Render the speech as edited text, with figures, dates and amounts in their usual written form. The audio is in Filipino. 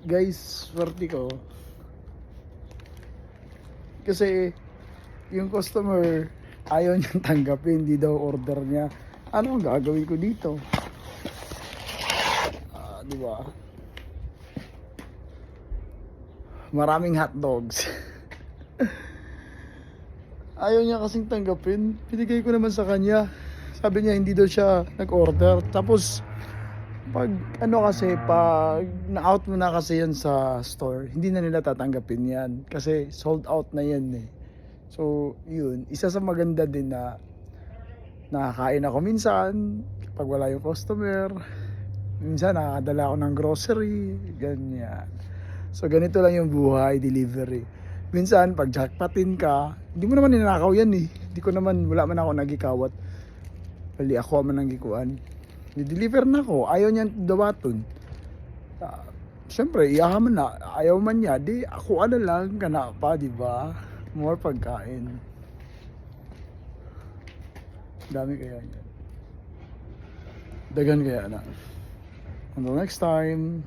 Guys, swerte ko. Kasi yung customer ayaw niyang tanggapin, hindi daw order niya. Ano ang gagawin ko dito? Di ba? Maraming hot dogs. Ayaw niya kasing tanggapin. Pinigay ko naman sa kanya. Sabi niya hindi daw siya nag-order. Tapos pag ano kasi, pag na-out mo na kasi yan sa store, hindi na nila tatanggapin yan. Kasi sold out na yan eh. So, yun. Isa sa maganda din na nakakain ako minsan pag wala yung customer. Minsan nakakadala ako ng grocery. Ganyan. So, ganito lang yung buhay, delivery. Minsan, pag jackpotin ka, hindi mo naman ninakaw yan eh. Hindi ko naman, wala man ako nagikawat. Bali, ako man ang gikuan. Ni-deliver na ako, ayaw niyan dawaton. Siyempre, iyahaman na, ayaw man niya, di ako ano lang, kana pa, di ba? More pagkain. Dami kaya yan. Dagan kaya na. Until next time.